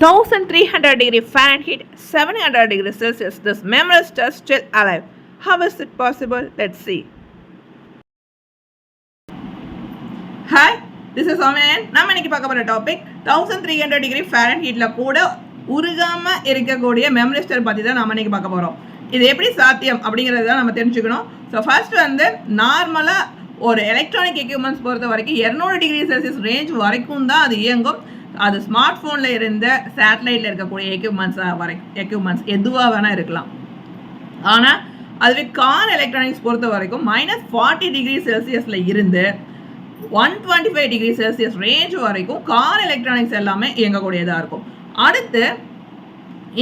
1300 degree Fahrenheit, 700 degrees Celsius. This memory star is still alive. How is it possible? Let's see. Hi, this is Omen. நம்ம இன்னைக்கு பார்க்க போற topic 1300 degree ஃபாரன்ஹீட்ல கூட உருகாம இருக்கக்கூடிய memory star பத்தி தான் நாம இன்னைக்கு பார்க்க போறோம். இது எப்படி சாத்தியம் அப்படிங்கறத தான் நம்ம தெரிஞ்சுக்கணும். ஸோ ஃபர்ஸ்ட் வந்து நார்மலா ஒரு எலக்ட்ரானிக் எக்யூப்மெண்ட்ஸ் பொறுத்த வரைக்கும் 200 டிகிரி செல்சியஸ் ரேஞ்ச் வரைக்கும் தான் அது இயங்கும். அது ஸ்மார்ட் ஃபோனில் இருந்த சேட்டலைட்டில் இருக்கக்கூடிய எக்யூப்மெண்ட்ஸ் எதுவாக வேணால் இருக்கலாம். ஆனால் அதுவே கார் எலக்ட்ரானிக்ஸ் பொறுத்த வரைக்கும் -40 டிகிரி செல்சியஸில் இருந்து 125 டிகிரி செல்சியஸ் ரேஞ்ச் வரைக்கும் கார் எலக்ட்ரானிக்ஸ் எல்லாமே இயங்கக்கூடியதாக இருக்கும். அடுத்து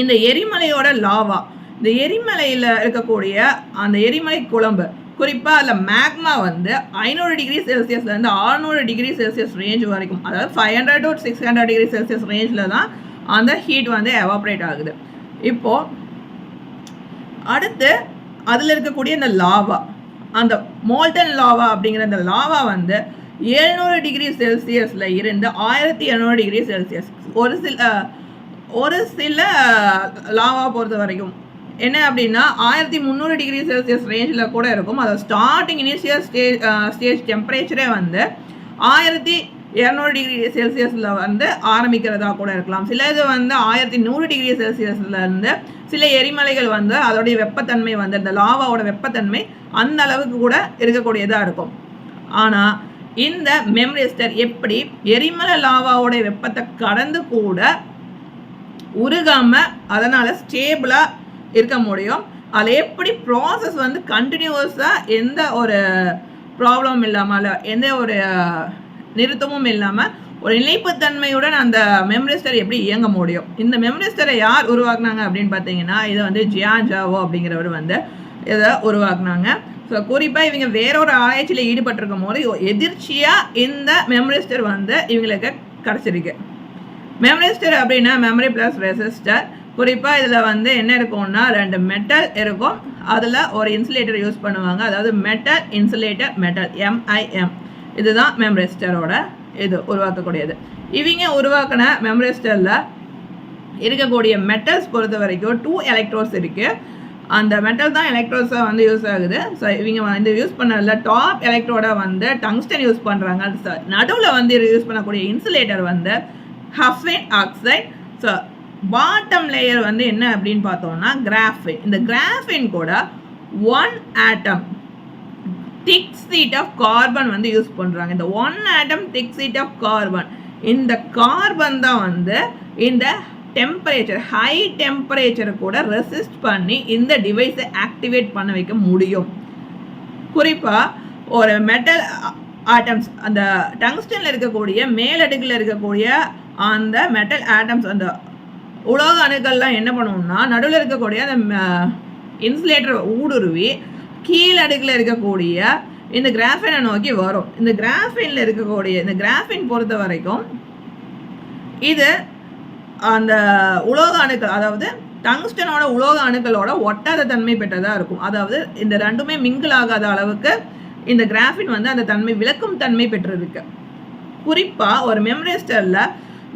இந்த எரிமலையோட லாவா, இந்த எரிமலையில் இருக்கக்கூடிய அந்த எரிமலை குழம்பு, குறிப்பாக அதில் மேக்மா வந்து 500 டிகிரி செல்சியஸ்லேருந்து 600 டிகிரி செல்சியஸ் ரேஞ்ச் வரைக்கும், அதாவது 500 to 600 டிகிரி செல்சியஸ் ரேஞ்சில் தான் அந்த ஹீட் வந்து எவாப்ரேட் ஆகுது. இப்போது அடுத்து அதில் இருக்கக்கூடிய இந்த லாவா, அந்த மோல்டன் லாவா அப்படிங்கிற அந்த லாவா வந்து 700 டிகிரி செல்சியஸில் இருந்து 1700 டிகிரி செல்சியஸ், ஒரு சில லாவா பொறுத்த வரைக்கும் என்ன அப்படின்னா 1300 டிகிரி செல்சியஸ் ரேஞ்சில் கூட இருக்கும். அதாவது ஸ்டார்டிங் இனிஷியல் ஸ்டேஜ் டெம்பரேச்சரே வந்து 1200 டிகிரி செல்சியஸில் வந்து ஆரம்பிக்கிறதா கூட இருக்கலாம். சில இது வந்து 1100 டிகிரி செல்சியஸ்லேருந்து சில எரிமலைகள் வந்து அதோடைய வெப்பத்தன்மை வந்து இந்த லாவாவோட வெப்பத்தன்மை அந்த அளவுக்கு கூட இருக்கக்கூடியதாக இருக்கும். ஆனால் இந்த மெமரி ஸ்டார் எப்படி எரிமலை லாவாவோட வெப்பத்தை கடந்து கூட உருகாமல் அதனால் ஸ்டேபிளாக இருக்க முடியும்? அதில் எப்படி ப்ராசஸ் வந்து கண்டினியூஸாக எந்த ஒரு ப்ராப்ளமும் இல்லாமல், எந்த ஒரு நிறுத்தமும் இல்லாமல் ஒரு நிலைப்புத்தன்மையுடன் அந்த மெமரி ஸ்டார் எப்படி இயங்க முடியும்? இந்த மெமரி ஸ்டாரை யார் உருவாக்குனாங்க அப்படின்னு பார்த்தீங்கன்னா, இதை வந்து ஜியான்ஜாவோ அப்படிங்கிறவர் வந்து இதை உருவாக்குனாங்க. ஸோ குறிப்பாக இவங்க வேறொரு ஆராய்ச்சியில் ஈடுபட்டிருக்கும் போது எதிர்ச்சியாக இந்த மெமரி ஸ்டார் வந்து இவங்களுக்கு கிடச்சிருக்கு. மெமரி ஸ்டார் அப்படின்னா மெமரி ப்ளஸ் ரெசிஸ்டர். குறிப்பாக இதில் வந்து என்ன இருக்கும்னா 2 மெட்டல் இருக்கும், அதில் ஒரு இன்சுலேட்டர் யூஸ் பண்ணுவாங்க. அதாவது மெட்டல் இன்சுலேட்டர் மெட்டல் MIM, இதுதான் மெமரி ஸ்டாரோட இது உருவாக்கக்கூடியது. இவங்க உருவாக்கின மெமரி ஸ்டாரில் இருக்கக்கூடிய மெட்டல்ஸ் பொறுத்த வரைக்கும் 2 எலக்ட்ரோட்ஸ் இருக்குது. அந்த மெட்டல் தான் எலக்ட்ரோட்ஸாக வந்து யூஸ் ஆகுது. ஸோ இவங்க வந்து யூஸ் பண்ணதில் டாப் எலக்ட்ரோட வந்து டங்ஸ்டன் யூஸ் பண்ணுறாங்க. நடுவில் வந்து யூஸ் பண்ணக்கூடிய இன்சுலேட்டர் வந்து ஹஃபைன் ஆக்சைடு. ஸோ பாட்டம் லேயர் வந்து என்ன அப்படின்னு பார்த்தோம்னா கிராஃபைன். இந்த கிராஃபைன் கூட 1 ஆட்டம் திக் சீட் ஆஃப் கார்பன் வந்து யூஸ் பண்ணுறாங்க. இந்த 1 ஆட்டம் திக் சீட் ஆஃப் கார்பன், இந்த கார்பன் தான் வந்து இந்த டெம்பரேச்சர், ஹை டெம்பரேச்சரை கூட ரெசிஸ்ட் பண்ணி இந்த டிவைஸை ஆக்டிவேட் பண்ண வைக்க முடியும். குறிப்பாக ஒரு மெட்டல் ஆட்டம்ஸ், அந்த டங்ஸ்டனில் இருக்கக்கூடிய மேலடுக்கில் இருக்கக்கூடிய அந்த மெட்டல் ஆட்டம்ஸ், அந்த உலோக அணுக்கள்லாம் என்ன பண்ணுவோம்னா நடுவில் இருக்கக்கூடிய அந்த இன்சுலேட்டர் ஊடுருவி கீழடுக்கில் இருக்கக்கூடிய இந்த கிராஃபைனை நோக்கி வரும். இந்த கிராஃபைனில் இருக்கக்கூடிய இந்த கிராஃபைன் பொறுத்த வரைக்கும் இது அந்த உலோக அணுக்கள், அதாவது டங்ஸ்டனோட உலோக அணுக்களோட ஒட்டாத தன்மை பெற்றதாக இருக்கும். அதாவது இந்த ரெண்டுமே மிங்கிள் ஆகாத அளவுக்கு இந்த கிராஃபின் வந்து அந்த தன்மை விளக்கும் தன்மை பெற்றிருக்கு. குறிப்பாக ஒரு மெமரி ஸ்டாரில்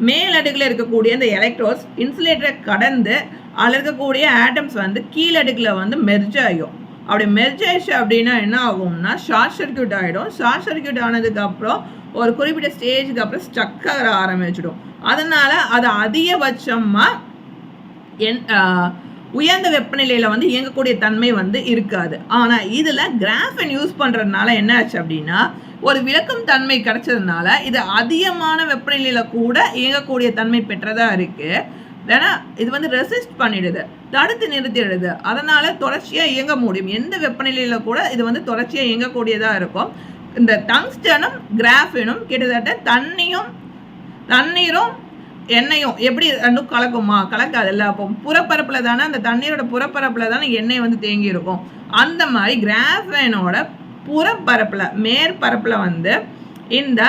மேலடுக்கில் இருக்கக்கூடிய இந்த எலக்ட்ரோட்ஸ் இன்சுலேட்டரை கடந்து அதில் இருக்கக்கூடிய ஆட்டம்ஸ் வந்து கீழடுக்கில் வந்து மெர்ஜ் ஆகும். அப்படி மெர்ஜ் ஆயிடுச்சு அப்படின்னா என்ன ஆகும்னா ஷார்ட் சர்க்கியூட் ஆகிடும். ஷார்ட் சர்க்கியூட் ஆனதுக்கப்புறம் ஒரு குறிப்பிட்ட ஸ்டேஜுக்கு அப்புறம் ஸ்டக் ஆக ஆரம்பிச்சிடும். அதனால் அது அதிகபட்சமாக உயர்ந்த வெப்பநிலையில் வந்து இயங்கக்கூடிய தன்மை வந்து இருக்காது. ஆனால் இதில் கிராஃபைன் யூஸ் பண்ணுறதுனால என்ன ஆச்சு அப்படின்னா ஒரு விளக்கும் தன்மை கிடைச்சதுனால இது அதிகமான வெப்பநிலையில் கூட இயங்கக்கூடிய தன்மை பெற்றதாக இருக்குது. ஏன்னா இது வந்து ரெசிஸ்ட் பண்ணிடுது, தடுத்து நிறுத்திடுது. அதனால் தொடர்ச்சியாக இயங்க முடியும். எந்த வெப்பநிலையில் கூட இது வந்து தொடர்ச்சியாக இயங்கக்கூடியதாக இருக்கும். இந்த டங்ஸ்டனும் கிராஃபைனும் கிட்டத்தட்ட தண்ணீரும் எண்ணெயும் எப்படி ரெண்டும் கலக்குமா? கலக்காதுல்ல. அப்போ புறப்பரப்பில் தானே, அந்த தண்ணீரோட புறப்பரப்பில் தானே எண்ணெய் வந்து தேங்கி இருக்கும். அந்த மாதிரி கிராஃபைனோட புறப்பரப்பில், மேற்பரப்பில் வந்து இந்த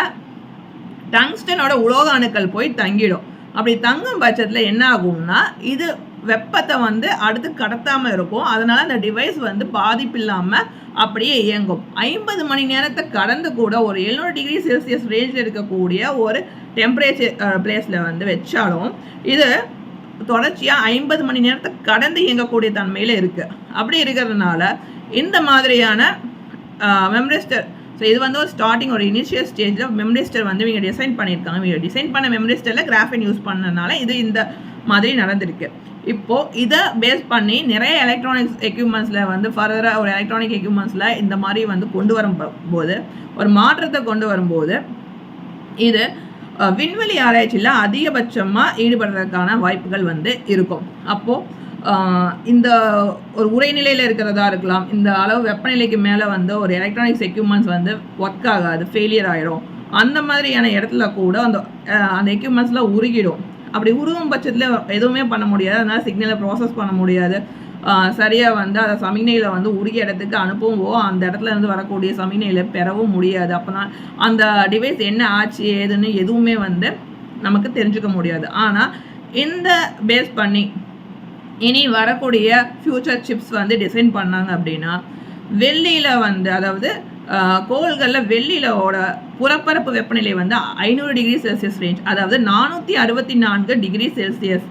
டங்ஸ்டனோட உலோக அணுக்கள் போய் தங்கிடும். அப்படி தங்கும் பட்சத்தில் என்ன ஆகும்னா இது வெப்பத்தை வந்து அடுத்து கடத்தாமல் இருக்கும். அதனால் அந்த டிவைஸ் வந்து பாதிப்பு இல்லாமல் அப்படியே இயங்கும். 50 மணி நேரத்தை கடந்து கூட ஒரு 700 டிகிரி செல்சியஸ் ரேஞ்சில் இருக்கக்கூடிய ஒரு டெம்பரேச்சர் பிளேஸில் வந்து வச்சாலும் இது தொடர்ச்சியாக 50 மணி நேரத்தை கடந்து இயங்கக்கூடிய தன்மையில் இருக்குது. அப்படி இருக்கிறதுனால இந்த மாதிரியான மெம்ரிஸ்டர், ஸோ இது வந்து ஒரு ஸ்டார்டிங் ஒரு இனிஷியல் ஸ்டேஜில் மெம்ரிஸ்டர் வந்து இவங்க டிசைன் பண்ணியிருக்காங்க. இவங்க டிசைன் பண்ண மெம்ரிஸ்டரில் கிராஃபின் யூஸ் பண்ணனால இது இந்த மாதிரி நடந்திருக்கு. இப்போது இதை பேஸ் பண்ணி நிறைய எலக்ட்ரானிக்ஸ் எக்யூப்மெண்ட்ஸில் வந்து ஃபர்தராக ஒரு எலக்ட்ரானிக் எக்யூப்மெண்ட்ஸில் இந்த மாதிரி வந்து கொண்டு வரும்போது ஒரு மாற்றத்தை கொண்டு வரும்போது இது விண்வெளி ஆராய்ச்சியில் அதிகபட்சமாக ஈடுபடுறதுக்கான வாய்ப்புகள் வந்து இருக்கும். அப்போது இந்த ஒரு உரைநிலையில் இருக்கிறதா இருக்கலாம், இந்த அளவு வெப்பநிலைக்கு மேலே வந்து ஒரு எலக்ட்ரானிக்ஸ் எக்யூப்மெண்ட்ஸ் வந்து ஒர்க் ஆகாது, ஃபெயிலியர் ஆகிடும். அந்த மாதிரியான இடத்துல கூட அந்த எக்யூப்மெண்ட்ஸில் உருகிடும். அப்படி உருகும் பட்சத்தில் எதுவுமே பண்ண முடியாது. அதனால் சிக்னலை ப்ராசஸ் பண்ண முடியாது. சரியாக வந்து அதை சமிக்ஞையில் வந்து உருகிய இடத்துக்கு அனுப்பவும் அந்த இடத்துல இருந்து வரக்கூடிய சமிக்ஞையில் பெறவும் முடியாது. அப்போனா அந்த டிவைஸ் என்ன ஆச்சு ஏதுன்னு எதுவுமே வந்து நமக்கு தெரிஞ்சுக்க முடியாது. ஆனால் இந்த பேஸ் பண்ணி இனி வரக்கூடிய ஃப்யூச்சர் சிப்ஸ் வந்து டிசைன் பண்ணாங்க அப்படின்னா வெள்ளியில் வந்து, அதாவது கோள்களில் வெள்ளியிலோட புறப்பரப்பு வெப்பநிலை வந்து 500 டிகிரி செல்சியஸ் ரேஞ்ச், அதாவது 464 டிகிரி செல்சியஸ்,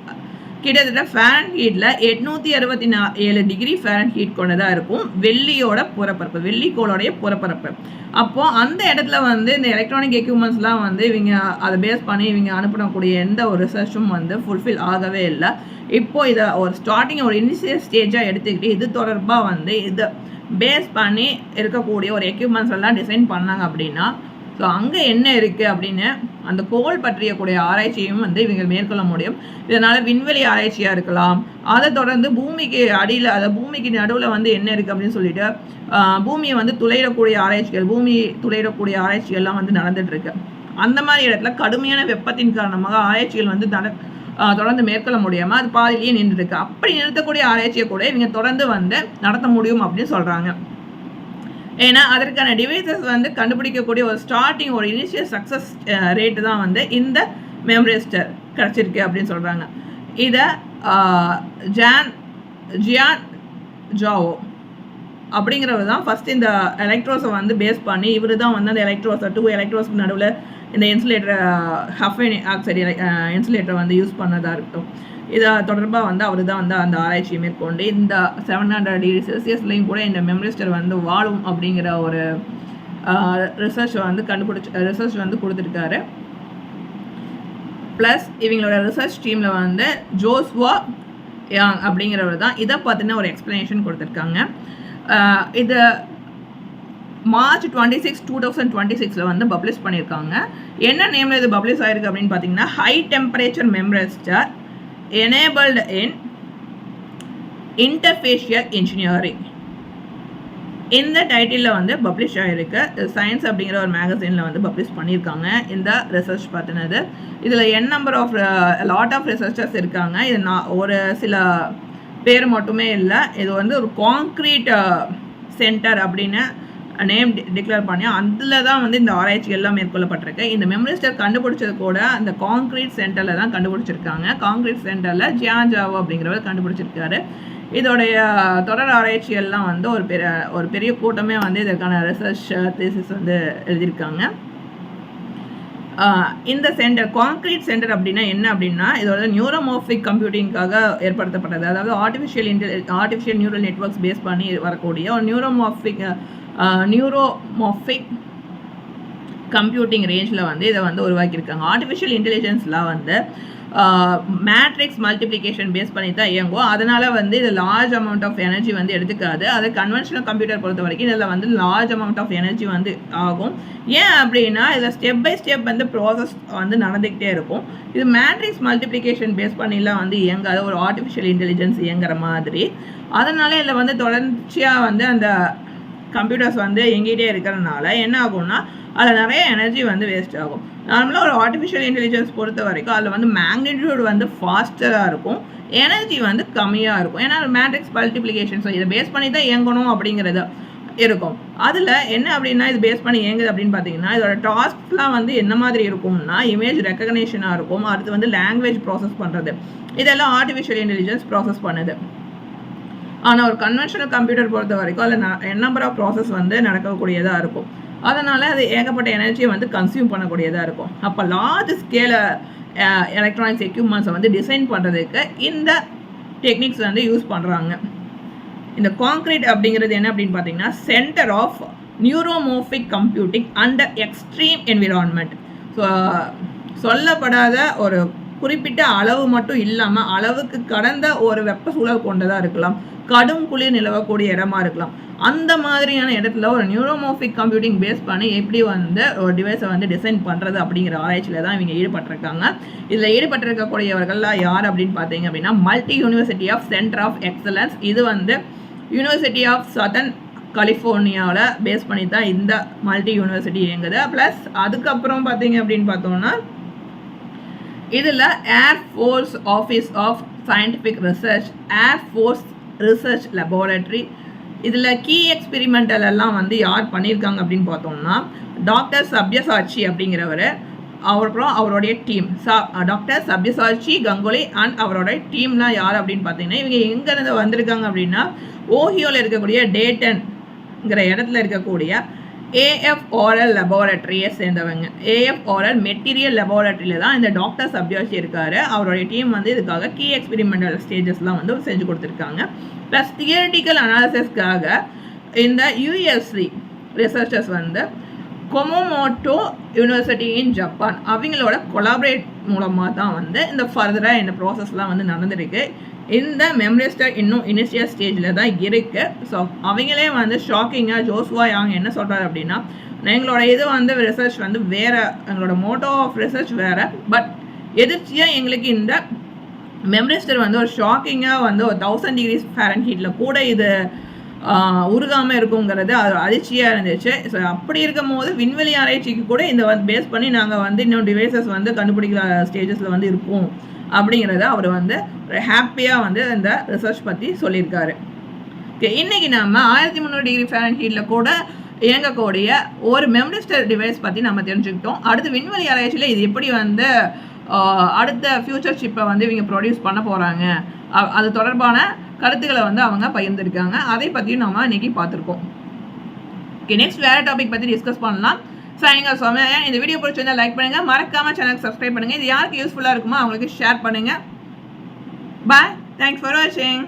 கிட்டத்தட்ட ஃபேரன்ஹீட்டில் 867 டிகிரி ஃபேரன்ஹீட் கொண்டதாக இருக்கும் வெள்ளியோட புறப்பரப்பு, வெள்ளிக்கோளுடைய புறப்பரப்பு. அப்போது அந்த இடத்துல வந்து இந்த எலக்ட்ரானிக் எக்யூப்மெண்ட்ஸ்லாம் வந்து இவங்க அதை பேஸ் பண்ணி இவங்க அனுப்பக்கூடிய எந்த ஒரு ரிசர்ச்சும் வந்து ஃபுல்ஃபில் ஆகவே இல்லை. இப்போது இதை ஒரு ஸ்டார்டிங் ஒரு இனிஷியல் ஸ்டேஜாக எடுத்துக்கிட்டு இது தொடர்பாக வந்து இதை பேஸ் பண்ணி இருக்கக்கூடிய ஒரு எக்யூப்மெண்ட்ஸ் எல்லாம் டிசைன் பண்ணாங்க அப்படின்னா, ஸோ அங்கே என்ன இருக்குது அப்படின்னு அந்த கோள் பற்றியக்கூடிய ஆராய்ச்சியும் வந்து இவங்க மேற்கொள்ள முடியும். இதனால் விண்வெளி ஆராய்ச்சியாக இருக்கலாம், அதை தொடர்ந்து பூமிக்கு அடியில், அதை பூமிக்கு நடுவில் வந்து என்ன இருக்குது அப்படின்னு சொல்லிட்டு பூமியை வந்து துளையிடக்கூடிய ஆராய்ச்சிகள், பூமி துளையிடக்கூடிய ஆராய்ச்சிகள்லாம் வந்து நடந்துகிட்ருக்கு. அந்த மாதிரி இடத்துல கடுமையான வெப்பத்தின் காரணமாக ஆராய்ச்சிகள் வந்து தொடர்ந்து மேற்கொள்ள முடியாமல் அது பாதிலேயே நின்றுருக்கு. அப்படி நிறுத்தக்கூடிய ஆராய்ச்சியை கூட இவங்க தொடர்ந்து வந்து நடத்த முடியும் அப்படின்னு சொல்கிறாங்க. ஏன்னா அதற்கான டிவைசஸ் வந்து கண்டுபிடிக்கக்கூடிய ஒரு ஸ்டார்டிங் ஒரு இனிஷியல் சக்ஸஸ் ரேட்டு தான் வந்து இந்த மெம்ரிஸ்டர் கிடச்சிருக்கு அப்படின்னு சொல்கிறாங்க. இதை ஜியான் ஜாவோ அப்படிங்கிறவர் தான் ஃபஸ்ட்டு இந்த எலக்ட்ரோஸை வந்து பேஸ் பண்ணி இவர் தான் வந்து அந்த எலக்ட்ரோஸை 2 எலக்ட்ரோஸ்க்கு நடுவில் இந்த இன்சுலேட்டரை ஹஃபைன் ஆக்சைடு இன்சுலேட்டரை வந்து யூஸ் பண்ணதாக இருக்கட்டும், இதை தொடர்பாக வந்து அவர் தான் வந்து அந்த ஆராய்ச்சியை மேற்கொண்டு இந்த 700 டிகிரி செல்சியஸ்லையும் கூட இந்த மெம்ரிஸ்டர் வந்து வாழும் அப்படிங்கிற ஒரு ரிசர்ச் வந்து கொடுத்துருக்காரு. ப்ளஸ் இவங்களோட ரிசர்ச் டீமில் வந்து ஜோஸ்வா யாங் அப்படிங்கிறவர் தான் இதை பார்த்தினா ஒரு எக்ஸ்ப்ளனேஷன் கொடுத்துருக்காங்க. இது March 26, 2026 வந்து பப்ளிஷ் பண்ணியிருக்காங்க. என்ன நேமில் இது பப்ளிஷ் ஆகிருக்கு அப்படின்னு பார்த்தீங்கன்னா, high temperature memristor enabled in interfacial engineering. இந்த டைட்டிலில் வந்து பப்ளிஷ் ஆகிருக்கு. சயின்ஸ் அப்படிங்கிற ஒரு மேகசினில் வந்து பப்ளிஷ் பண்ணியிருக்காங்க இந்த ரிசர்ச் பார்த்தினது. இதில் லாட் ஆஃப் ரிசர்ச்சர்ஸ் இருக்காங்க. இது ஒரு சில பேர் மட்டுமே இல்லை, இது வந்து ஒரு கான்க்ரீட் சென்டர் அப்படின்னு நேம் டிக்ளேர் பண்ணி அதில் தான் வந்து இந்த ஆராய்ச்சி எல்லாம் மேற்கொள்ளப்பட்டிருக்கு. இந்த மெம்ரிஸ்டர் கண்டுபிடிச்சது கூட அந்த கான்க்ரீட் சென்டரில் தான் கண்டுபிடிச்சிருக்காங்க. கான்க்ரீட் சென்டரில் ஜியான் ஜாவோ அப்படிங்கிறவர் கண்டுபிடிச்சிருக்காரு. இதோடைய தொடர் ஆராய்ச்சியெல்லாம் வந்து ஒரு பெரிய கூட்டமே வந்து இதற்கான ரிசர்ச் தீசிஸ் வந்து எழுதியிருக்காங்க. இந்த சென்டர் கான்க்ரீட் சென்டர் அப்படின்னா என்ன அப்படின்னா, இதோட நியூரோமார்பிக் கம்ப்யூட்டிங்காக ஏற்படுத்தப்பட்டது. அதாவது ஆர்டிஃபிஷியல் நியூரல் நெட்வொர்க்ஸ் பேஸ் பண்ணி வரக்கூடிய ஒரு நியூரோமார்பிக் கம்ப்யூட்டிங் ரேஞ்சில் வந்து இதை வந்து உருவாக்கியிருக்காங்க. ஆர்டிஃபிஷியல் இன்டெலிஜென்ஸ்லாம் வந்து மேட்ரிக்ஸ் மல்டிப்ளிகேஷன் பேஸ் பண்ணி தான் இயங்கும். அதனால் வந்து இது லார்ஜ் அமௌண்ட் ஆஃப் எனர்ஜி வந்து எடுத்துக்காது. அது கன்வென்ஷனல் கம்ப்யூட்டர் பொறுத்த வரைக்கும் இதில் வந்து லார்ஜ் அமௌண்ட் ஆஃப் எனர்ஜி வந்து ஆகும். ஏன் அப்படின்னா இதில் ஸ்டெப் பை ஸ்டெப் வந்து ப்ராசஸ் வந்து நடந்துக்கிட்டே இருக்கும். இது மேட்ரிக்ஸ் மல்டிப்ளிகேஷன் பேஸ் பண்ணிலாம் வந்து இயங்காது, ஒரு ஆர்டிஃபிஷியல் இன்டெலிஜென்ஸ் இயங்குற மாதிரி. அதனால இதில் வந்து தொடர்ச்சியாக வந்து அந்த கம்ப்யூட்டர்ஸ் வந்து எங்கிட்டே இருக்கிறதுனால என்ன ஆகும்னா அதில் நிறைய எனர்ஜி வந்து வேஸ்ட் ஆகும். நார்மலாக ஒரு ஆர்டிஃபிஷியல் இன்டெலிஜென்ஸ் பொறுத்த வரைக்கும் அதில் வந்து மேக்னிடியூட் வந்து ஃபாஸ்டராக இருக்கும், எனர்ஜி வந்து கம்மியாக இருக்கும். ஏன்னா மேட்ரிக்ஸ் மல்டிப்ளிகேஷன், ஸோ இதை பேஸ் பண்ணி தான் இயங்கணும் அப்படிங்கிறது. இருக்கும். அதில் என்ன அப்படின்னா இது பேஸ் பண்ணி இயங்குது அப்படின்னு பார்த்தீங்கன்னா இதோட டாஸ்க்லாம் வந்து என்ன மாதிரி இருக்கும்னா இமேஜ் ரெக்கக்னேஷனாக இருக்கும். அடுத்து வந்து லாங்குவேஜ் ப்ராசஸ் பண்ணுறது, இதெல்லாம் ஆர்டிஃபிஷியல் இன்டெலிஜென்ஸ் ப்ராசஸ் பண்ணுது. ஆனால் ஒரு கன்வென்ஷனல் கம்ப்யூட்டர் பொறுத்த வரைக்கும் அதில் நம்பர் ஆஃப் ப்ராசஸ் வந்து நடக்கக்கூடியதாக இருக்கும். அதனால் அது ஏகப்பட்ட எனர்ஜியை வந்து கன்சியூம் பண்ணக்கூடியதாக இருக்கும். அப்போ லார்ஜ் ஸ்கேல எலக்ட்ரானிக்ஸ் எக்யூப்மெண்ட்ஸை வந்து டிசைன் பண்ணுறதுக்கு இந்த டெக்னிக்ஸ் வந்து யூஸ் பண்ணுறாங்க. இந்த கான்க்ரீட் அப்படிங்கிறது என்ன அப்படின்னு பார்த்தீங்கன்னா centre of neuromorphic computing under extreme environment. So சொல்லப்படாத ஒரு குறிப்பிட்ட அளவு மட்டும் இல்லாமல் அளவுக்கு கடந்த ஒரு வெப்ப சூழல் கொண்டதாக இருக்கலாம், கடும் குளிர் நிலவக்கூடிய இடமா இருக்கலாம். அந்த மாதிரியான இடத்துல ஒரு நியூரோமோர்பிக் கம்ப்யூட்டிங் பேஸ் பண்ணி எப்படி வந்து ஒரு டிவைஸை வந்து டிசைன் பண்ணுறது அப்படிங்கிற ஆராய்ச்சியில் தான் இவங்க ஈடுபட்டிருக்காங்க. இதில் ஈடுபட்டிருக்கக்கூடியவர்கள்லாம் யார் அப்படின்னு பார்த்தீங்க அப்படின்னா multi university of centre of excellence. இது வந்து யூனிவர்சிட்டி ஆஃப் சதர்ன் கலிஃபோர்னியாவில் பேஸ் பண்ணி தான் இந்த மல்டி யூனிவர்சிட்டி இயங்குது. ப்ளஸ் அதுக்கப்புறம் பார்த்தீங்க அப்படின்னு பார்த்தோம்னா இதில் air force office of scientific research, air force research laboratory, இதில் கீ எக்ஸ்பெரிமெண்டல் எல்லாம் வந்து யார் பண்ணியிருக்காங்க அப்படின்னு பார்த்தோம்னா டாக்டர் சப்யசாச்சி அப்படிங்கிறவர், அப்புறம் அவருடைய டீம் டாக்டர் சப்யசாச்சி கங்குலி அண்ட் அவருடைய டீம்லாம் யார் அப்படின்னு பார்த்தீங்கன்னா இவங்க எங்கேருந்து வந்திருக்காங்க அப்படின்னா ஓஹியோவில் இருக்கக்கூடிய டேட்டன்ங்கிற இடத்துல இருக்கக்கூடிய AFRL லெபார்டரியை சேர்ந்தவங்க. AFRL மெட்டீரியல் லெபார்டரியில் தான் இந்த டாக்டர் சப்யாச்சி இருக்கார். அவருடைய டீம் வந்து இதுக்காக கீ எக்ஸ்பெரிமெண்டல் ஸ்டேஜஸ்லாம் வந்து செஞ்சு கொடுத்துருக்காங்க. ப்ளஸ் தியரிட்டிக்கல் அனாலிசிஸ்க்காக இந்த USC ரிசர்ச்சர்ஸ் வந்து கொமோமோட்டோ யூனிவர்சிட்டி இன் ஜப்பான் அவங்களோட கொலாபரேட் மூலமாக தான் வந்து இந்த ஃபர்தராக இந்த ப்ராசஸ்லாம் வந்து நடந்துருக்கு. இந்த மெமரிஸ்டர் இன்னும் இனிஷியல் ஸ்டேஜில் தான் இருக்குது. ஸோ அவங்களே வந்து ஷாக்கிங்காக ஜோஸ்வா யாங் என்ன சொல்கிறாரு அப்படின்னா எங்களோட இது வந்து ரிசர்ச் வந்து வேறு, எங்களோட மோட்டோ ஆஃப் ரிசர்ச் வேறு, பட் எதிர்ச்சியாக எங்களுக்கு இந்த மெமரிஸ்டர் வந்து ஒரு ஷாக்கிங்காக வந்து ஒரு 1000 டிகிரிஸ் ஃபாரன்ஹீட்டில் கூட இது உருகாமல் இருக்குங்கிறது அது அதிர்ச்சியாக இருந்துச்சு. ஸோ அப்படி இருக்கும் போது விண்வெளி ஆராய்ச்சிக்கு கூட இந்த வந்து பேஸ் பண்ணி நாங்கள் வந்து இன்னும் டிவைசஸ் வந்து கண்டுபிடிக்கிற ஸ்டேஜஸில் வந்து இருப்போம் அப்படிங்கிறத அவர் வந்து ஒரு ஹாப்பியாக வந்து இந்த ரிசர்ச் பற்றி சொல்லியிருக்காரு. ஓகே, இன்றைக்கி நம்ம 1300 டிகிரி ஃபாரன்ஹீட்டில் கூட இயங்கக்கூடிய ஒரு மெமரிஸ்டர் டிவைஸ் பற்றி நம்ம தெரிஞ்சுக்கிட்டோம். அடுத்து விண்வெளி ஆராய்ச்சியில் இது எப்படி வந்து அடுத்த ஃபியூச்சர் சிப்பை வந்து இவங்க ப்ரொடியூஸ் பண்ண போகிறாங்க அது தொடர்பான கருத்துக்களை வந்து அவங்க பகிர்ந்துருக்காங்க. அதை பற்றியும் நம்ம இன்றைக்கி பார்த்துருக்கோம். ஓகே, நெக்ஸ்ட் வேறு டாபிக் பற்றி டிஸ்கஸ் பண்ணலாம். ஸோ நீங்கள் சொன்னேன் இந்த வீடியோ பிடிச்சிருந்தால் லைக் பண்ணுங்கள், மறக்காமல் சேனலுக்கு சப்ஸ்கிரைப் பண்ணுங்கள். இது யாருக்கு யூஸ்ஃபுல்லாக இருக்குமோ அவங்களுக்கு ஷேர் பண்ணுங்கள். பாய், தேங்க்ஸ் ஃபார் வாட்சிங்.